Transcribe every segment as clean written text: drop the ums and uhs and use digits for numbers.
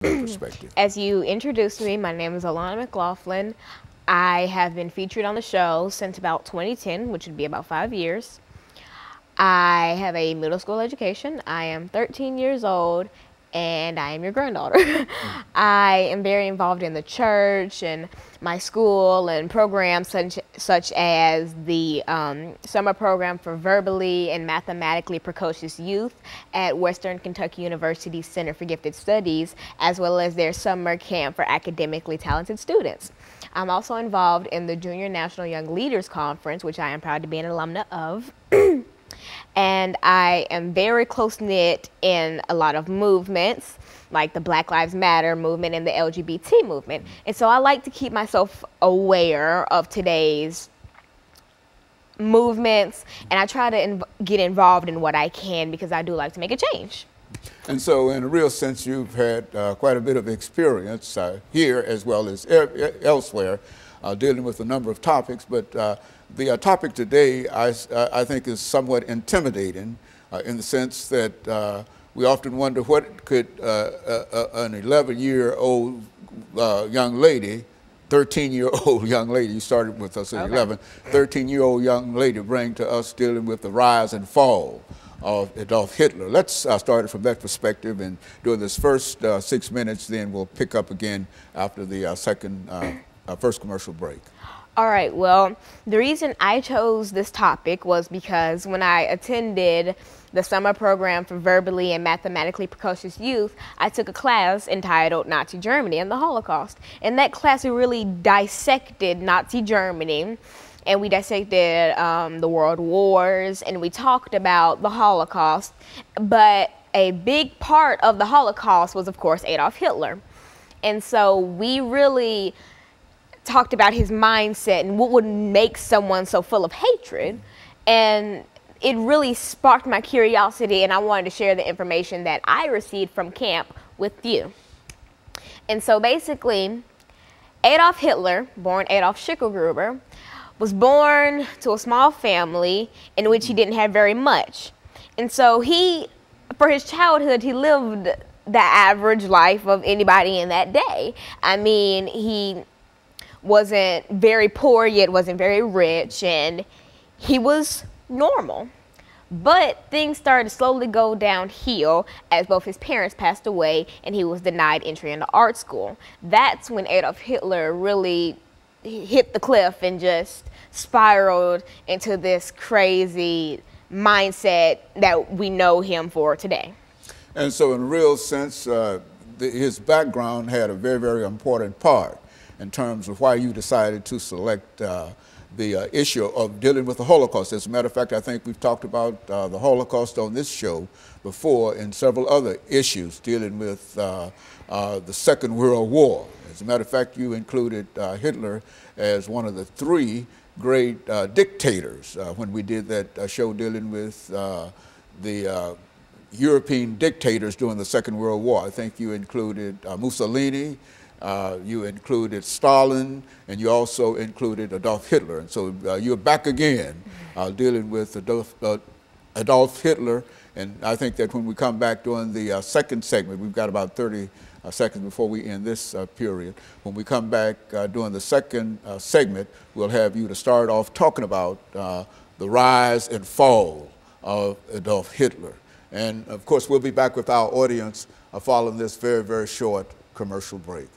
That perspective. As you introduced me, my name is Alana McLaughlin. I have been featured on the show since about 2010, which would be about 5 years. I have a middle school education. I am 13 years old, and I am your granddaughter. I am very involved in the church and my school and programs such as the summer program for verbally and mathematically precocious youth at Western Kentucky University Center for Gifted Studies, as well as their summer camp for academically talented students. I'm also involved in the Junior National Young Leaders Conference, which I am proud to be an alumna of. And I am very close knit in a lot of movements, like the Black Lives Matter movement and the LGBT movement. And so I like to keep myself aware of today's movements, and I try to get involved in what I can because I do like to make a change. And so, in a real sense, you've had quite a bit of experience here as well as elsewhere dealing with a number of topics. But the topic today, I think, is somewhat intimidating in the sense that we often wonder what could an 11-year-old young lady 13-year-old young lady, you started with us at 11, 13-year-old young lady bring to us dealing with the rise and fall of Adolf Hitler. Let's start it from that perspective, and during this first 6 minutes, then we'll pick up again after the first commercial break. All right, well, the reason I chose this topic was because when I attended the summer program for verbally and mathematically precocious youth, I took a class entitled Nazi Germany and the Holocaust. In that class, we really dissected Nazi Germany, and we dissected the world wars, and we talked about the Holocaust. But a big part of the Holocaust was, of course, Adolf Hitler. And so we really talked about his mindset and what would make someone so full of hatred. And it really sparked my curiosity, and I wanted to share the information that I received from camp with you. And so basically, Adolf Hitler, born Adolf Schicklgruber, was born to a small family in which he didn't have very much. And so for his childhood, he lived the average life of anybody in that day. I mean, he wasn't very poor, yet wasn't very rich, and he was normal. But things started to slowly go downhill as both his parents passed away and he was denied entry into art school. That's when Adolf Hitler really hit the cliff and just spiraled into this crazy mindset that we know him for today. And so in a real sense, his background had a very, very important part in terms of why you decided to select the issue of dealing with the Holocaust. As a matter of fact, I think we've talked about the Holocaust on this show before and several other issues dealing with the Second World War. As a matter of fact, you included Hitler as one of the three great dictators when we did that show dealing with the European dictators during the Second World War. I think you included Mussolini, you included Stalin, and you also included Adolf Hitler. And so you're back again dealing with Adolf Hitler. And I think that when we come back during the second segment, we've got about 30 seconds before we end this period. When we come back during the second segment, we'll have you to start off talking about the rise and fall of Adolf Hitler. And of course, we'll be back with our audience following this very, very short commercial break.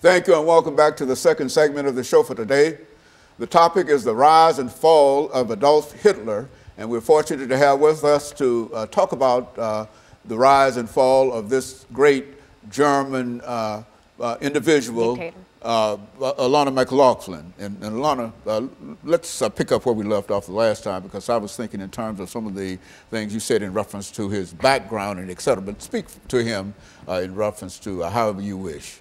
Thank you and welcome back to the second segment of the show for today. The topic is the rise and fall of Adolf Hitler, and we're fortunate to have with us to talk about the rise and fall of this great German individual, Alana McLaughlin. And Alana, let's pick up where we left off the last time, because I was thinking in terms of some of the things you said in reference to his background and et cetera, but speak to him in reference to however you wish.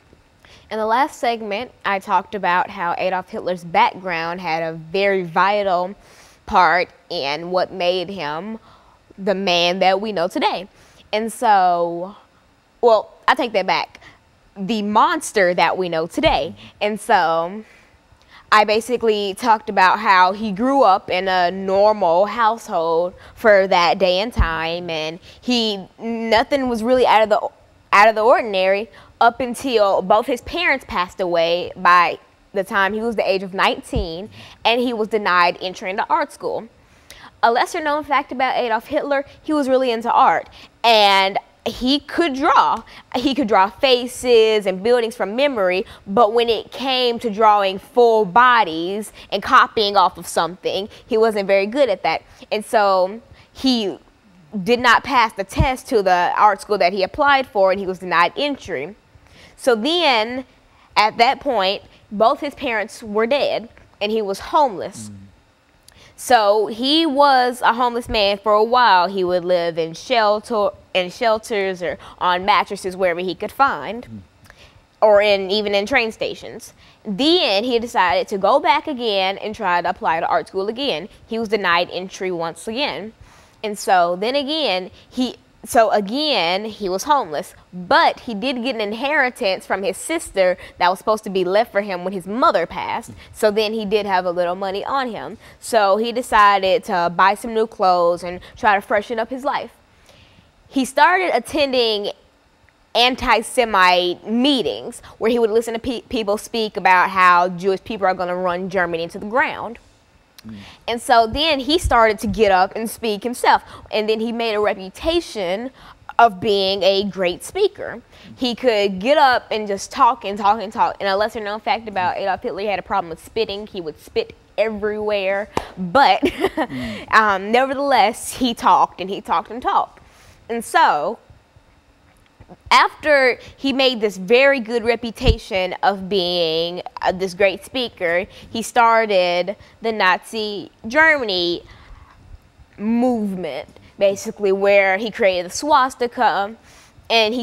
In the last segment, I talked about how Adolf Hitler's background had a very vital part in what made him the man that we know today. And so, well, I take that back. The monster that we know today. And so I basically talked about how he grew up in a normal household for that day and time, and nothing was really out of the ordinary up until both his parents passed away by the time he was the age of 19, and he was denied entry into art school. A lesser known fact about Adolf Hitler, he was really into art, and he could draw. He could draw faces and buildings from memory, but when it came to drawing full bodies and copying off of something, he wasn't very good at that. And so he did not pass the test to the art school that he applied for, and he was denied entry. So then, at that point, both his parents were dead, and he was homeless. So he was a homeless man for a while. He would live in shelters or on mattresses wherever he could find, or even in train stations. Then he decided to go back again and try to apply to art school again. He was denied entry once again. And so then again, he was homeless, but he did get an inheritance from his sister that was supposed to be left for him when his mother passed. So then he did have a little money on him. So he decided to buy some new clothes and try to freshen up his life. He started attending anti-Semite meetings where he would listen to people speak about how Jewish people are going to run Germany into the ground. And so then he started to get up and speak himself. And then he made a reputation of being a great speaker. He could get up and just talk and talk and talk. And a lesser known fact about Adolf Hitler, he had a problem with spitting. He would spit everywhere. But nevertheless, he talked and he talked and talked. And so after he made this very good reputation of being this great speaker, he started the Nazi Germany movement, basically, where he created the swastika, and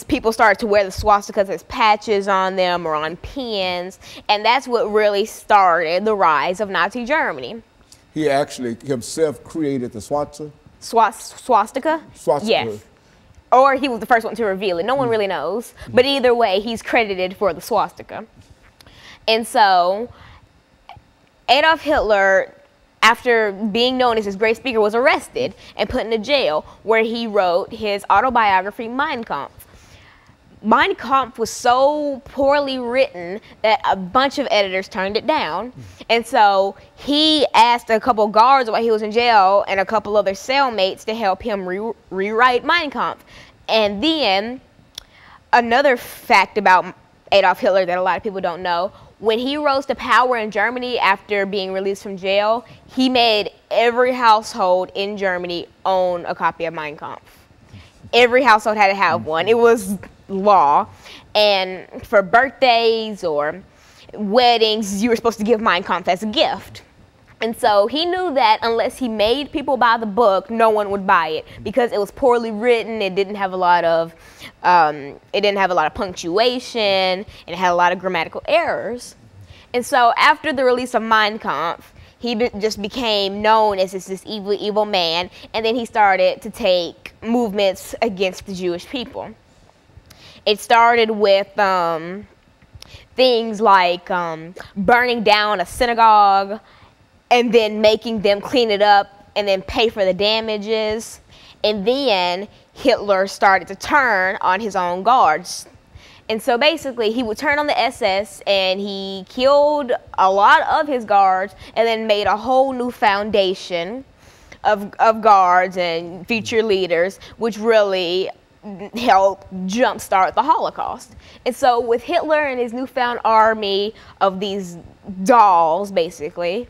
people started to wear the swastikas as patches on them or on pins, and that's what really started the rise of Nazi Germany. He actually himself created the swastika? Swastika? Swastika. Yes. Or he was the first one to reveal it. No one really knows. But either way, he's credited for the swastika. And so Adolf Hitler, after being known as this great speaker, was arrested and put into jail, where he wrote his autobiography, Mein Kampf. Mein Kampf was so poorly written that a bunch of editors turned it down. And so he asked a couple guards while he was in jail and a couple other cellmates to help him rewrite Mein Kampf. And then another fact about Adolf Hitler that a lot of people don't know, when he rose to power in Germany after being released from jail, he made every household in Germany own a copy of Mein Kampf. Every household had to have one. It was law. And for birthdays or weddings, you were supposed to give Mein Kampf as a gift. And so he knew that unless he made people buy the book, no one would buy it, because it was poorly written. It didn't have a lot of punctuation, and it had a lot of grammatical errors. And so after the release of Mein Kampf, he just became known as this evil, evil man, and then he started to take movements against the Jewish people. It started with things like burning down a synagogue, and then making them clean it up and then pay for the damages. And then Hitler started to turn on his own guards. And so basically he would turn on the SS, and he killed a lot of his guards and then made a whole new foundation of guards and future leaders, which really help jumpstart the Holocaust. And so with Hitler and his newfound army of these dolls, basically,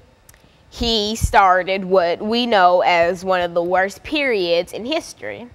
he started what we know as one of the worst periods in history.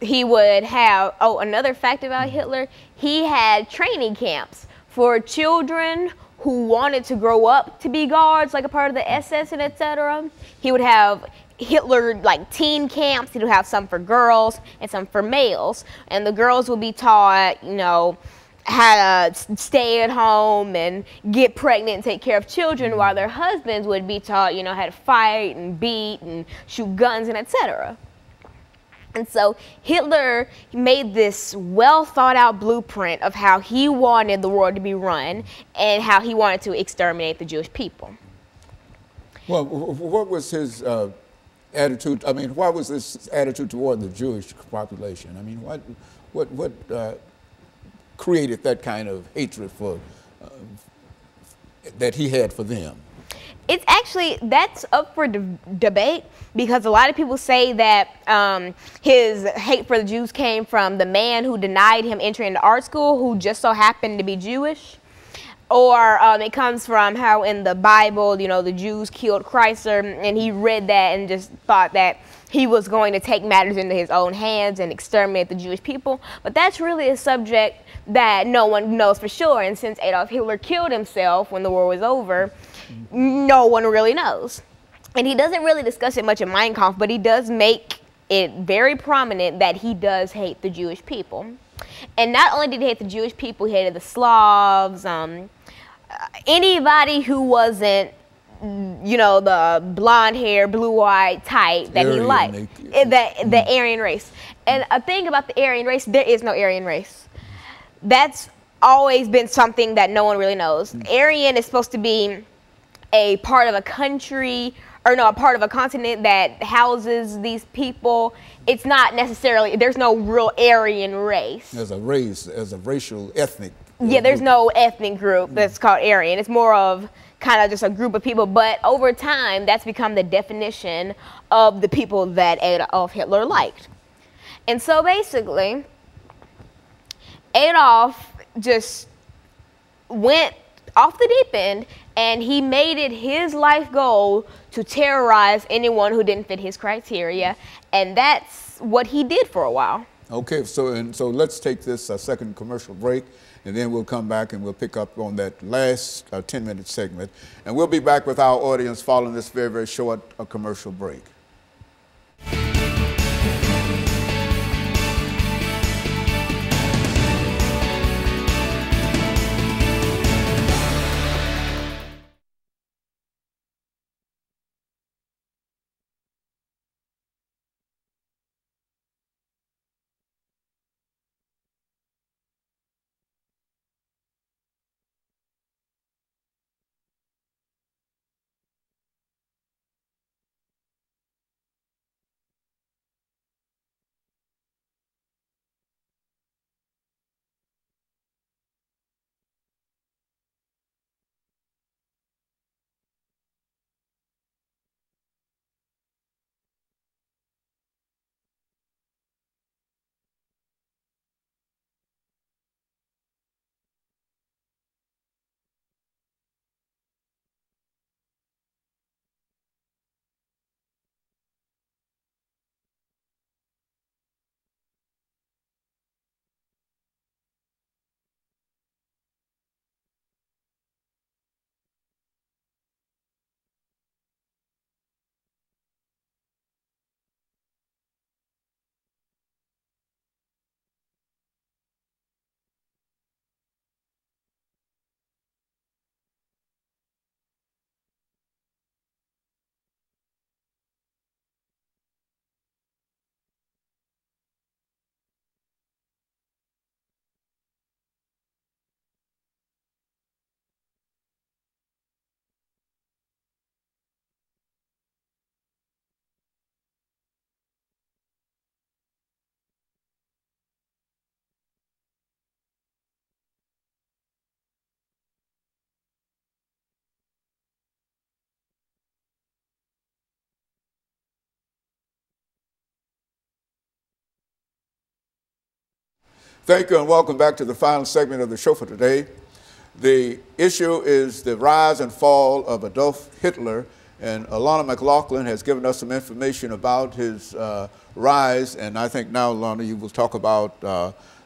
He would have, oh, another fact about Hitler, he had training camps for children who wanted to grow up to be guards, like a part of the SS and etc. He would have Hitler like teen camps. He would have some for girls and some for males, and the girls would be taught, you know, how to stay at home and get pregnant and take care of children, while their husbands would be taught, you know, how to fight and beat and shoot guns and etc. And so Hitler made this well thought out blueprint of how he wanted the world to be run and how he wanted to exterminate the Jewish people. Well, what was his attitude? I mean, why was this attitude toward the Jewish population? I mean, what created that kind of hatred for that he had for them? It's actually, that's up for debate, because a lot of people say that his hate for the Jews came from the man who denied him entry into art school, who just so happened to be Jewish. Or it comes from how in the Bible, you know, the Jews killed Chrysler, and he read that and just thought that he was going to take matters into his own hands and exterminate the Jewish people. But that's really a subject that no one knows for sure. And since Adolf Hitler killed himself when the war was over, no one really knows. And he doesn't really discuss it much in Mein Kampf, but he does make it very prominent that he does hate the Jewish people. And not only did he hate the Jewish people, he hated the Slavs, anybody who wasn't, you know, the blonde hair, blue-eyed type that he liked, the Aryan race. And a thing about the Aryan race, there is no Aryan race. That's always been something that no one really knows. Aryan is supposed to be a part of a country, or no, a part of a continent that houses these people. It's not necessarily, there's no real Aryan race. As a race, as a racial, ethnic. Yeah, there's no ethnic group that's called Aryan. It's more of kind of just a group of people. But over time, that's become the definition of the people that Adolf Hitler liked. And so basically, Adolf just went off the deep end, and he made it his life goal to terrorize anyone who didn't fit his criteria. And that's what he did for a while. Okay, so let's take this second commercial break, and then we'll come back and we'll pick up on that last 10-minute segment. And we'll be back with our audience following this very, very short commercial break. Thank you and welcome back to the final segment of the show for today. The issue is the rise and fall of Adolf Hitler, and Alana McLaughlin has given us some information about his rise, and I think now, Alana, you will talk about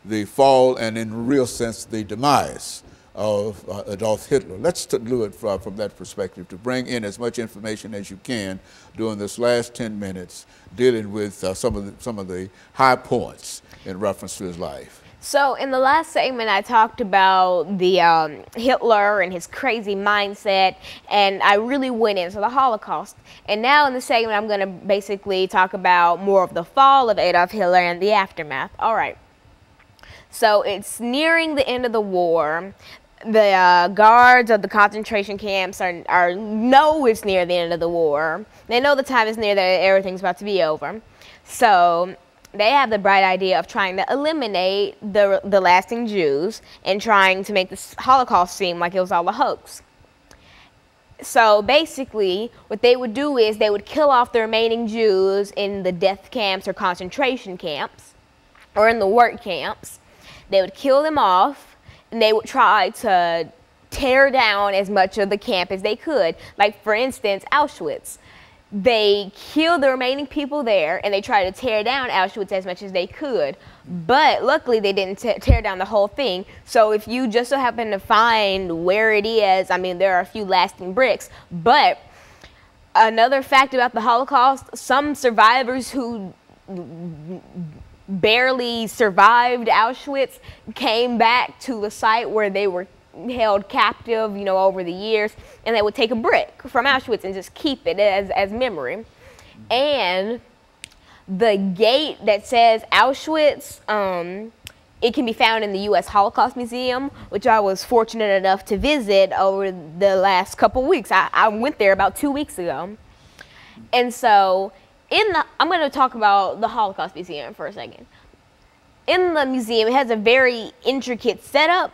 the fall and, in a real sense, the demise of Adolf Hitler. Let's do it from that perspective, to bring in as much information as you can during this last 10 minutes, dealing with some of the high points in reference to his life. So in the last segment, I talked about the Hitler and his crazy mindset, and I really went into the Holocaust. And now in the segment, I'm going to basically talk about more of the fall of Adolf Hitler and the aftermath. All right. So it's nearing the end of the war. The guards of the concentration camps know it's near the end of the war. They know the time is near, that everything's about to be over. So they have the bright idea of trying to eliminate the lasting Jews and trying to make this Holocaust seem like it was all a hoax. So basically, what they would do is they would kill off the remaining Jews in the death camps or concentration camps, or in the work camps. They would kill them off, and they would try to tear down as much of the camp as they could. Like, for instance, Auschwitz. They killed the remaining people there, and they tried to tear down Auschwitz as much as they could. But luckily, they didn't tear down the whole thing. So if you just so happen to find where it is, I mean, there are a few lasting bricks. But another fact about the Holocaust, some survivors who barely survived Auschwitz came back to the site where they were held captive, you know, over the years, and they would take a brick from Auschwitz and just keep it as memory. And the gate that says Auschwitz, it can be found in the U.S. Holocaust Museum, which I was fortunate enough to visit over the last couple weeks. I went there about 2 weeks ago. And so I'm going to talk about the Holocaust Museum for a second. In the museum, it has a very intricate setup.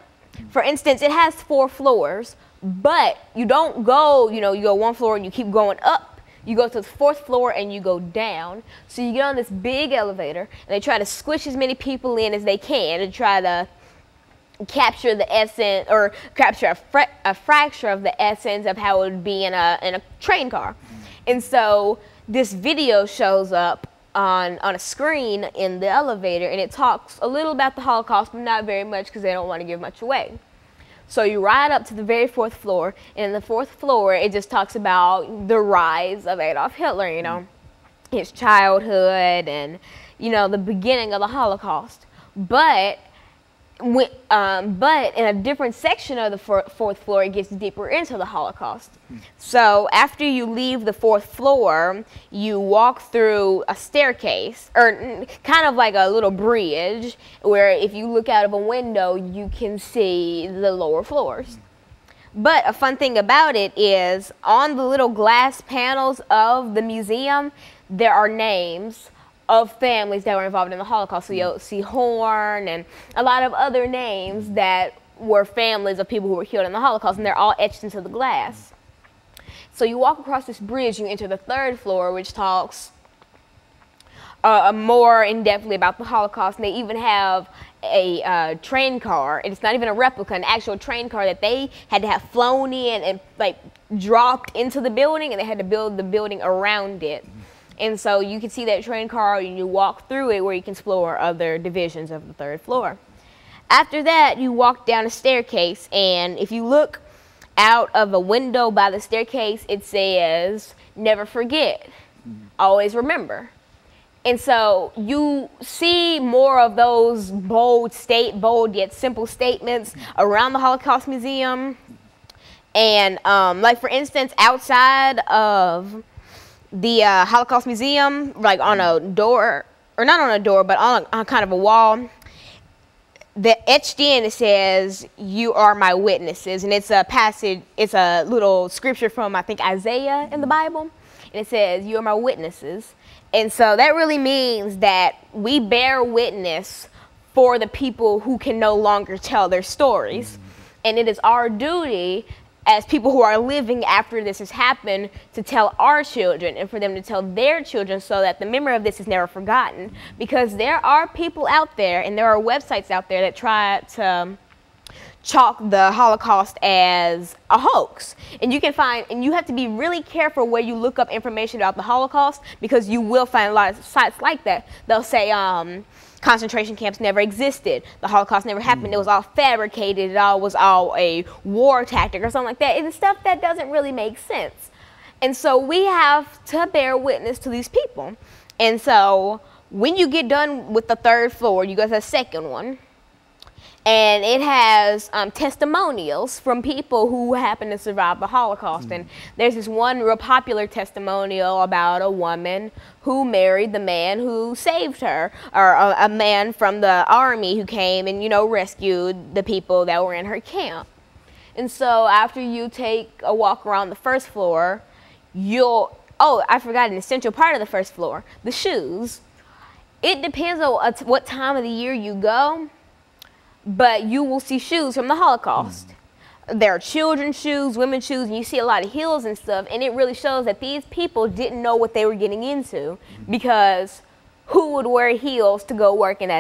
For instance, it has 4 floors, but you don't go, you go 1 floor and you keep going up. You go to the 4th floor and you go down. So you get on this big elevator, and they try to squish as many people in as they can to try to capture the essence, or capture a fraction of the essence of how it would be in a train car. And so this video shows up on a screen in the elevator, and it talks a little about the Holocaust, but not very much because they don't want to give much away. So you ride up to the very 4th floor, and in the 4th floor, it just talks about the rise of Adolf Hitler, his childhood and, the beginning of the Holocaust. But in a different section of the 4th floor, it gets deeper into the Holocaust. So after you leave the 4th floor, you walk through a staircase, or kind of like a little bridge, where if you look out of a window, you can see the lower floors. But a fun thing about it is, on the little glass panels of the museum, there are names of families that were involved in the Holocaust. So you'll see Horn and a lot of other names that were families of people who were killed in the Holocaust, and they're all etched into the glass. So you walk across this bridge, you enter the 3rd floor, which talks more in-depthly about the Holocaust, and they even have a train car, and it's not even a replica, an actual train car that they had to have flown in and dropped into the building, and they had to build the building around it. And so you can see that train car, and you walk through it where you can explore other divisions of the 3rd floor. After that, you walk down a staircase, and if you look out of a window by the staircase, it says, "Never forget, always remember." And so you see more of those bold yet simple statements around the Holocaust Museum. And like, for instance, outside of the Holocaust Museum, like on a door, or not on a door, but on kind of a wall, etched in, it says, "You are my witnesses." And it's a passage, it's a little scripture from, I think, Isaiah in the Bible. And it says, "You are my witnesses." And so that really means that we bear witness for the people who can no longer tell their stories. And it is our duty as people who are living after this has happened, to tell our children and for them to tell their children, so that the memory of this is never forgotten. Because there are people out there and there are websites out there that try to chalk the Holocaust as a hoax. And you can find, and you have to be really careful where you look up information about the Holocaust, because you will find a lot of sites like that. They'll say concentration camps never existed, the Holocaust never happened, it was all fabricated, it was all a war tactic or something like that. It's stuff that doesn't really make sense. And so we have to bear witness to these people. And so when you get done with the third floor, you go to the second one, and it has testimonials from people who happen to survive the Holocaust. And there's this one real popular testimonial about a woman who married the man who saved her, or a man from the army who came and, you know, rescued the people that were in her camp. And so after you take a walk around the first floor, oh, I forgot an essential part of the first floor, the shoes. It depends on what time of the year you go, but you will see shoes from the Holocaust. There are children's shoes, women's shoes, and you see a lot of heels and stuff, and it really shows that these people didn't know what they were getting into, because who would wear heels to go work in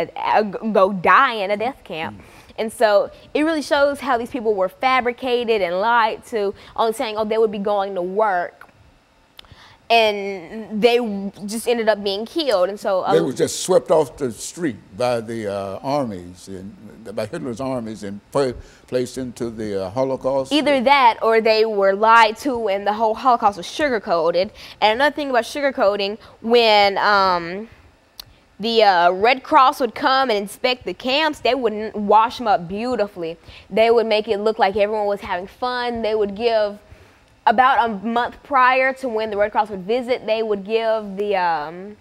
go die in a death camp? And so it really shows how these people were fabricated and lied to, only saying, oh, they would be going to work. And they just ended up being killed. And so they were just swept off the street by the armies, by Hitler's armies, and placed into the Holocaust. Either that, or they were lied to, and the whole Holocaust was sugar-coated. And another thing about sugar-coating, when the Red Cross would come and inspect the camps, they wouldn't wash them up beautifully. They would make it look like everyone was having fun. They would give, about a month prior to when the Red Cross would visit, they would give the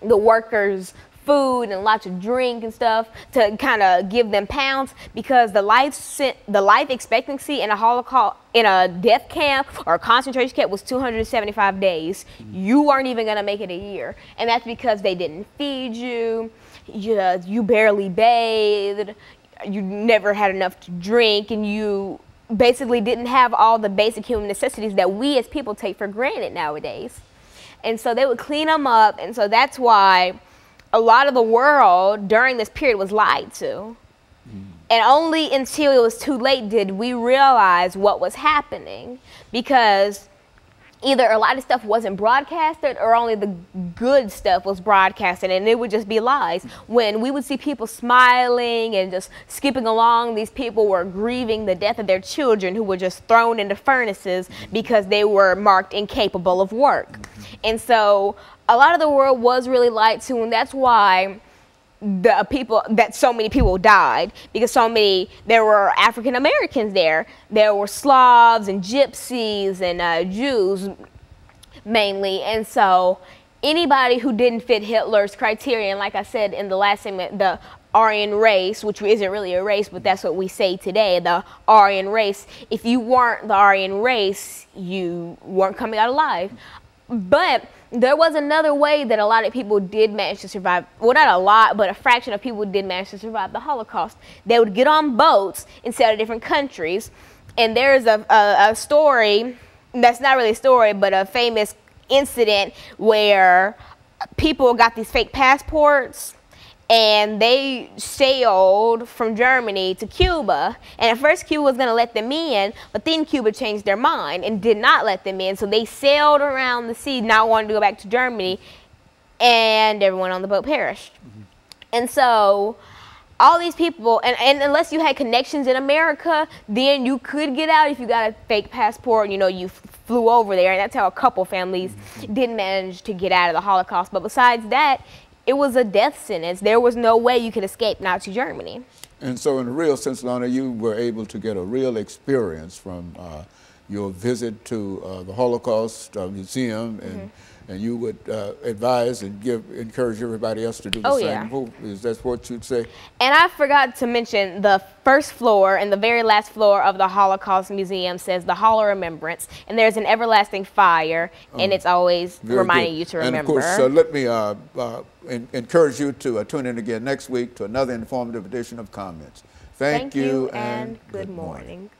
workers food and lots of drink and stuff to kind of give them pounds, because the life expectancy in a Holocaust, in a death camp or a concentration camp, was 275 days. You weren't even going to make it a year, and that's because they didn't feed you, you barely bathed, you never had enough to drink, and you basically didn't have all the basic human necessities that we as people take for granted nowadays. And so they would clean them up, and so that's why a lot of the world during this period was lied to. And only until it was too late did we realize what was happening, because either a lot of stuff wasn't broadcasted, or only the good stuff was broadcasted, and it would just be lies. When we would see people smiling and just skipping along, these people were grieving the death of their children who were just thrown into furnaces because they were marked incapable of work. And so a lot of the world was really lied to, and that's why so many people died, because there were African Americans there were Slavs and Gypsies and Jews mainly. And so anybody who didn't fit Hitler's criteria, and like I said in the last segment, the Aryan race, which isn't really a race, but that's what we say today, the Aryan race, if you weren't the Aryan race, you weren't coming out alive. But there was another way that a lot of people did manage to survive. Well, not a lot, but a fraction of people did manage to survive the Holocaust. They would get on boats and sail to different countries. And there's a story, that's not really a story, but a famous incident where people got these fake passports, and they sailed from Germany to Cuba. And at first Cuba was going to let them in, but then Cuba changed their mind and did not let them in. So they sailed around the sea, not wanting to go back to Germany, and everyone on the boat perished. And so all these people, and unless you had connections in America, then you could get out if you got a fake passport, you flew over there. And that's how a couple families did manage to get out of the Holocaust. But besides that, it was a death sentence. There was no way you could escape Nazi Germany. And so in a real sense, Alana, you were able to get a real experience from your visit to the Holocaust Museum, and you would advise and encourage everybody else to do the same. Yeah. Is that what you'd say? And I forgot to mention, the first floor and the very last floor of the Holocaust Museum says the Hall of Remembrance, and there's an everlasting fire, and it's always reminding you to remember. And of course, let me encourage you to tune in again next week to another informative edition of Comments. Thank you, and good morning.